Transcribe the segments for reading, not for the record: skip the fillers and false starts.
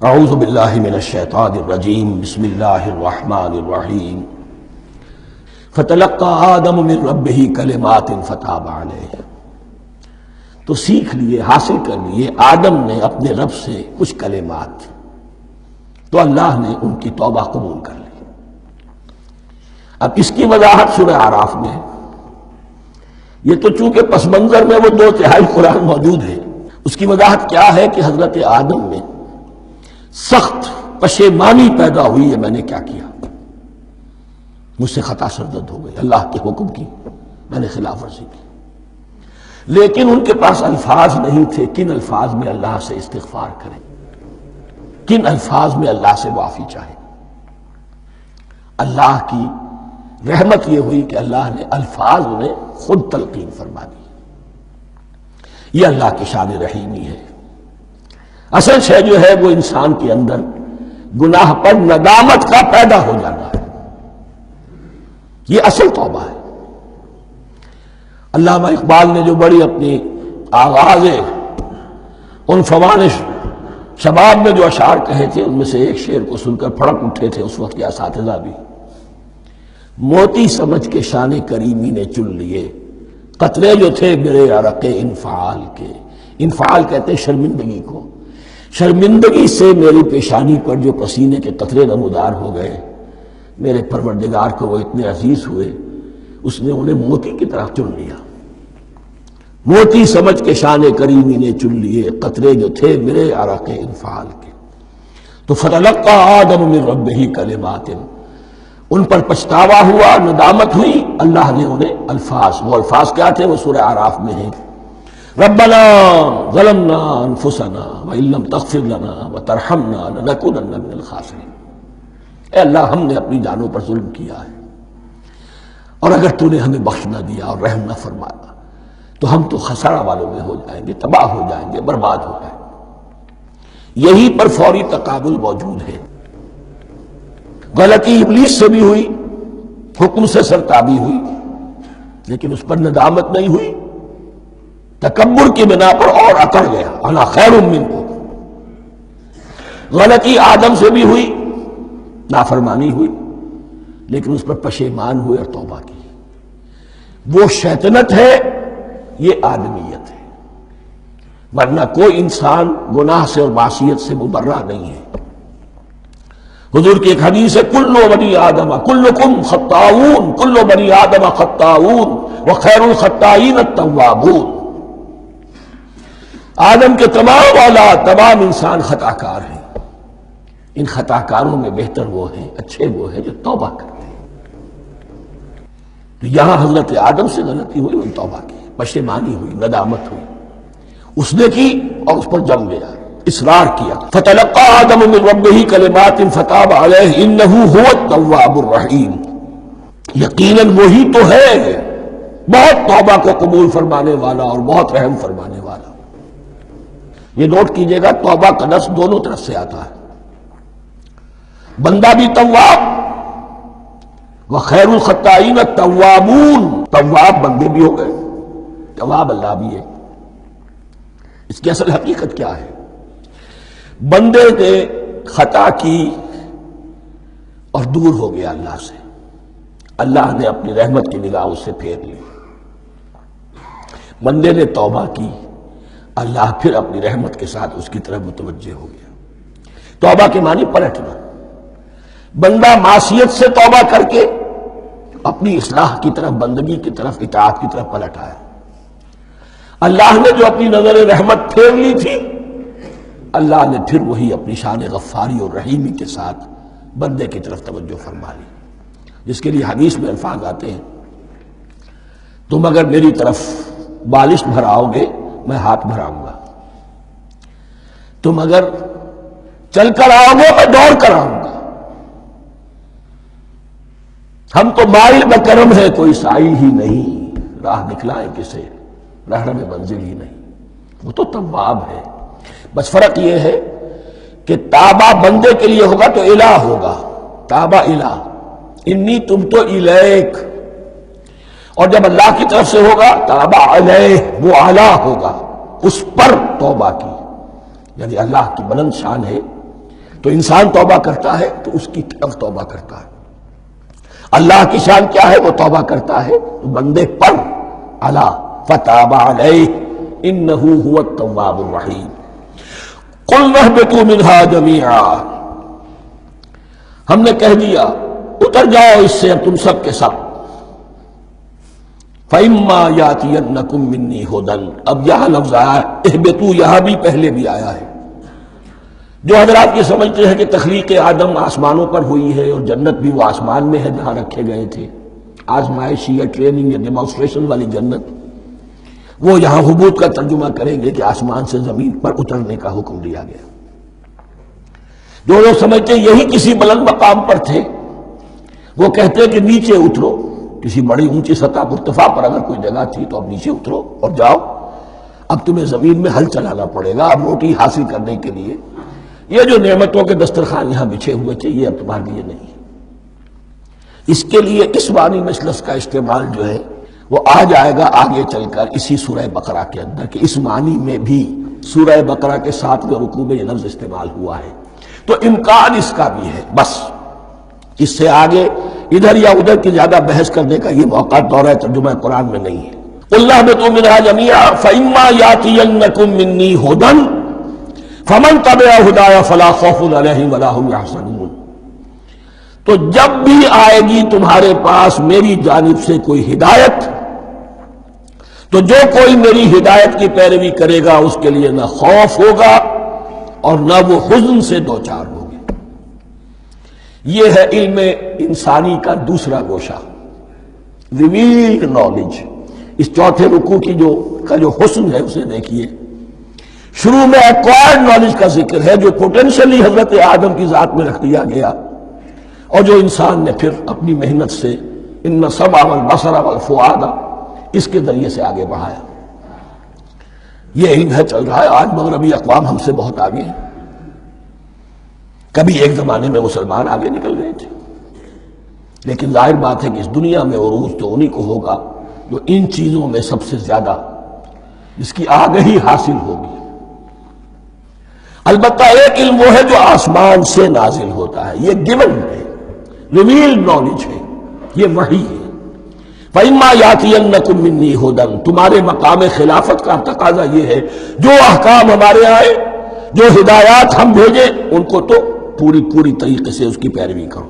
اعوذ باللہ من الشیطان الرجیم بسم اللہ الرحمن الرحیم فتلقى آدم من ربہ کلمات فتاب علیہ۔ تو سیکھ لیے، حاصل کر لیے آدم نے اپنے رب سے کچھ کلمات، تو اللہ نے ان کی توبہ قبول کر لی۔ اب اس کی وضاحت سورہ اعراف میں ہے۔ یہ تو چونکہ پس منظر میں وہ 2/3 قرآن موجود ہے، اس کی وضاحت کیا ہے کہ حضرت آدم میں سخت پشیمانی پیدا ہوئی ہے، میں نے کیا کیا، مجھ سے خطا سرزد ہو گئی، اللہ کے حکم کی میں نے خلاف ورزی کی۔ لیکن ان کے پاس الفاظ نہیں تھے کن الفاظ میں اللہ سے استغفار کریں، کن الفاظ میں اللہ سے معافی چاہیں۔ اللہ کی رحمت یہ ہوئی کہ اللہ نے الفاظ میں خود تلقین فرما دی۔ یہ اللہ کی شان رحیمی ہے۔ اصل شے جو ہے وہ انسان کے اندر گناہ پر ندامت کا پیدا ہو جانا ہے، یہ اصل توبہ ہے۔ علامہ اقبال نے جو بڑی اپنی آغاز عنفوان شباب میں جو اشعار کہے تھے، ان میں سے ایک شعر کو سن کر پھڑک اٹھے تھے اس وقت کے اساتذہ بھی۔ موتی سمجھ کے شان کریمی نے چن لیے، قطرے جو تھے میرے عرق انفعال کے۔ انفعال کہتے ہیں شرمندگی کو۔ شرمندگی سے میری پیشانی پر جو پسینے کے قطرے نمودار ہو گئے، میرے پروردگار کو وہ اتنے عزیز ہوئے، اس نے انہیں موتی کی طرح چن لیا۔ موتی سمجھ کے شان کریمی نے چن لیے، قطرے جو تھے میرے عرق انفعال کے۔ تو فتلقى آدم من ربہ کلمات، ان پر پچھتاوا ہوا، ندامت ہوئی، اللہ نے انہیں الفاظ، وہ الفاظ کیا تھے وہ سورہ اعراف میں ہیں۔ ربنا ظلمنا انفسنا وان لم تغفر لنا وترحمنا لنکونن من الخاسرین۔ اے اللہ، ہم نے اپنی جانوں پر ظلم کیا ہے، اور اگر تو نے ہمیں بخش نہ دیا اور رحم نہ فرمایا تو ہم تو خسارہ والوں میں ہو جائیں گے، تباہ ہو جائیں گے، برباد ہو جائیں گے۔ یہی پر فوری تقابل موجود ہے۔ غلطی ابلیس سے بھی ہوئی، حکم سے سرتابی ہوئی، لیکن اس پر ندامت نہیں ہوئی، تکبر کی بنا پر اور اکڑ گیا، انا خیر منکم۔ غلطی آدم سے بھی ہوئی، نافرمانی ہوئی، لیکن اس پر پشیمان ہوئے اور توبہ کی۔ وہ شیطنت ہے، یہ آدمیت ہے، ورنہ کوئی انسان گناہ سے اور معصیت سے مبرہ نہیں ہے۔ حضور کی ایک حدیث ہے، کل بنی آدم کلکم خطاؤون، کل بنی آدم خطاؤون وخیر الخطائین التوابون۔ آدم کے تمام اولاد، تمام انسان خطا کار ہیں، ان خطا کاروں میں بہتر وہ ہیں، اچھے وہ ہیں جو توبہ کرتے ہیں۔ تو یہاں حضرت آدم سے غلطی ہوئی، ان توبہ کی، پشیمانی ہوئی، ندامت ہوئی، اس نے کی اور اس پر جم گیا، اصرار کیا۔ فتلقى آدم من ربہ کلمات فتاب علیہ انہ هو التواب الرحیم۔ یقیناً وہی تو ہے بہت توبہ کو قبول فرمانے والا اور بہت رحم فرمانے والا۔ یہ نوٹ کیجئے گا، توبہ کا لفظ دونوں طرف سے آتا ہے، بندہ بھی تواب، وخیر الخطائین التوابون، تواب بندے بھی ہو گئے، تواب اللہ بھی ہے۔ اس کی اصل حقیقت کیا ہے؟ بندے نے خطا کی اور دور ہو گیا اللہ سے، اللہ نے اپنی رحمت کی نگاہ اس سے پھیر لی۔ بندے نے توبہ کی، اللہ پھر اپنی رحمت کے ساتھ اس کی طرف متوجہ ہو گیا۔ توبہ کے معنی پلٹنا۔ بندہ معصیت سے توبہ کر کے اپنی اصلاح کی طرف، بندگی کی طرف، اطاعت کی طرف پلٹ آیا۔ اللہ نے جو اپنی نظر رحمت پھیر لی تھی، اللہ نے پھر وہی اپنی شان غفاری اور رحیمی کے ساتھ بندے کی طرف توجہ فرما لی، جس کے لیے حدیث میں الفاظ آتے ہیں، تم اگر میری طرف بالش بھراؤ گے میں ہاتھ بھراؤں گا، تم اگر چل کر آؤ گے میں دوڑ کر آؤں گا، ہم تو مائل بکرم ہے کوئی سائل ہی نہیں، راہ دکھلائیں کسے رہنم منزل ہی نہیں۔ وہ تو تواب ہے، بس فرق یہ ہے کہ تابہ بندے کے لیے ہوگا تو الہ ہوگا، تابہ الہ، انی تم تو الیک، اور جب اللہ کی طرف سے ہوگا تابہ علیہ، وہ اعلیٰ ہوگا، اس پر توبہ کی، یعنی اللہ کی بلند شان ہے تو انسان توبہ کرتا ہے تو اس کی طرف توبہ کرتا ہے. اللہ کی شان کیا ہے؟ وہ توبہ کرتا ہے تو بندے پڑھ الا فتاب علیہ انہ هو التواب الرحیم. قلنا اهبطوا منها جميعا، ہم نے کہہ دیا اتر جاؤ اس سے اب تم سب کے سب. فَإِمَّا يَأْتِيَنَّكُم مِّنِّي هُدًى، اب یہاں لفظ آیا ہے اہبطوا، یہاں بھی پہلے بھی آیا ہے. جو حضرات یہ سمجھتے ہیں کہ تخلیق آدم آسمانوں پر ہوئی ہے اور جنت بھی وہ آسمان میں ہے جہاں رکھے گئے تھے، آزمائشی یا ٹریننگ یا ڈیمانسٹریشن والی جنت، وہ یہاں حبوط کا ترجمہ کریں گے کہ آسمان سے زمین پر اترنے کا حکم دیا گیا. جو لوگ سمجھتے ہیں یہی کسی بلند مقام پر تھے، وہ کہتے ہیں کہ نیچے اترو، کسی بڑی اونچی سطح مرتفع پر اگر کوئی جگہ تھی تو اب نیچے اترو اور جاؤ، اب تمہیں زمین میں ہل چلانا پڑے گا اب روٹی حاصل کرنے کے لیے. یہ جو نعمتوں کے دسترخوان یہاں بچھے ہوئے تھے یہ اب تمہارے لیے نہیں. اس کے لیے اس معنی مجلس کا استعمال جو ہے وہ آ جائے گا آگے چل کر اسی سورہ بقرہ کے اندر، کہ اس معنی میں بھی سورہ بقرہ کے 7ویں رکوع میں یہ لفظ استعمال ہوا ہے. تو امکان اس کا بھی ہے، بس اس سے آگے ادھر یا ادھر کی زیادہ بحث کرنے کا یہ موقع دورہ ترجمہ قرآن میں نہیں ہے. قُلْ اهْبِطُوا مِنْهَا جَمِيعًا فَإِمَّا يَأْتِيَنَّكُم مِّنِّي هُدًى فَمَن تَبِعَ هُدَايَ فَلَا خَوْفٌ عَلَيْهِمْ وَلَا هُمْ يَحْزَنُونَ. تو جب بھی آئے گی تمہارے پاس میری جانب سے کوئی ہدایت، تو جو کوئی میری ہدایت کی پیروی کرے گا اس کے لیے نہ خوف ہوگا اور نہ وہ حزن سے دوچار ہوگے. یہ ہے علم انسانی کا دوسرا گوشہ، ریویلڈ نالج. اس چوتھے رکوع کی جو حسن ہے اسے دیکھیے. شروع میں ایکوائرڈ نالج کا ذکر ہے جو پوٹینشلی حضرت آدم کی ذات میں رکھ دیا گیا اور جو انسان نے پھر اپنی محنت سے ان السمع والبصر والفؤاد اس کے ذریعے سے آگے بڑھایا. یہ علم ہے چل رہا ہے. آج مغربی اقوام ہم سے بہت آگے ہیں. کبھی ایک زمانے میں مسلمان آگے نکل گئے تھے، لیکن ظاہر بات ہے کہ اس دنیا میں عروج تو انہی کو ہوگا جو ان چیزوں میں سب سے زیادہ جس کی آگہی حاصل ہوگی. البتہ ایک علم وہ ہے جو آسمان سے نازل ہوتا ہے، یہ گیون ہے، ریویلڈ نالج ہے، یہ وحی ہے. فَإِمَّا يَأْتِيَنَّكُم مِّنِّي هُدًى، تمہارے مقام خلافت کا تقاضا یہ ہے جو احکام ہمارے آئے، جو ہدایات ہم بھیجیں ان کو تو پوری طریقے سے اس کی پیروی کرو.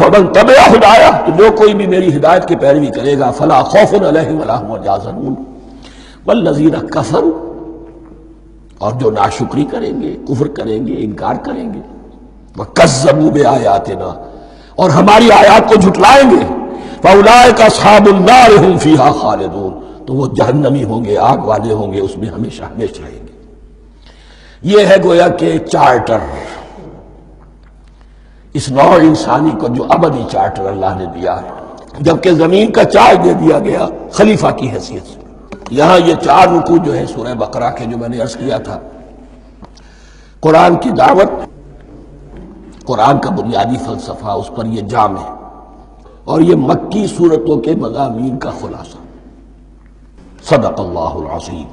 فَمَن تَبِعَ هُدَايَ، تو جو کوئی بھی میری ہدایت کی پیروی کرے گا فَلَا خَوْفٌ عَلَيْهِمْ وَلَا هُمْ يَحْزَنُونَ. وَالَّذِينَ كَفَرُوا، اور جو ناشکری کریں گے، کفر کریں گے، انکار کریں گے، وَكَذَّبُوا بِآيَاتِنَا، اور ہماری آیات کو جھٹلائیں گے، فَأُولَٰئِكَ أَصْحَابُ النَّارِ هُمْ فِيهَا خَالِدُونَ، تو وہ جہنمی ہوں گے، آگ والے ہوں گے، اس میں ہمیشہ ہمیشہ رہیں گے. یہ ہے گویا کہ چارٹر، اس نوع انسانی کو جو ابدی چارٹر اللہ نے دیا ہے، جبکہ زمین کا چارج دے دیا گیا خلیفہ کی حیثیت سے. یہاں یہ 4 رکوع جو ہے سورہ بقرہ کے جو میں نے عرض کیا تھا، قرآن کی دعوت، قرآن کا بنیادی فلسفہ، اس پر یہ جام ہے، اور یہ مکی صورتوں کے مضامین کا خلاصہ. صدق اللہ العظیم.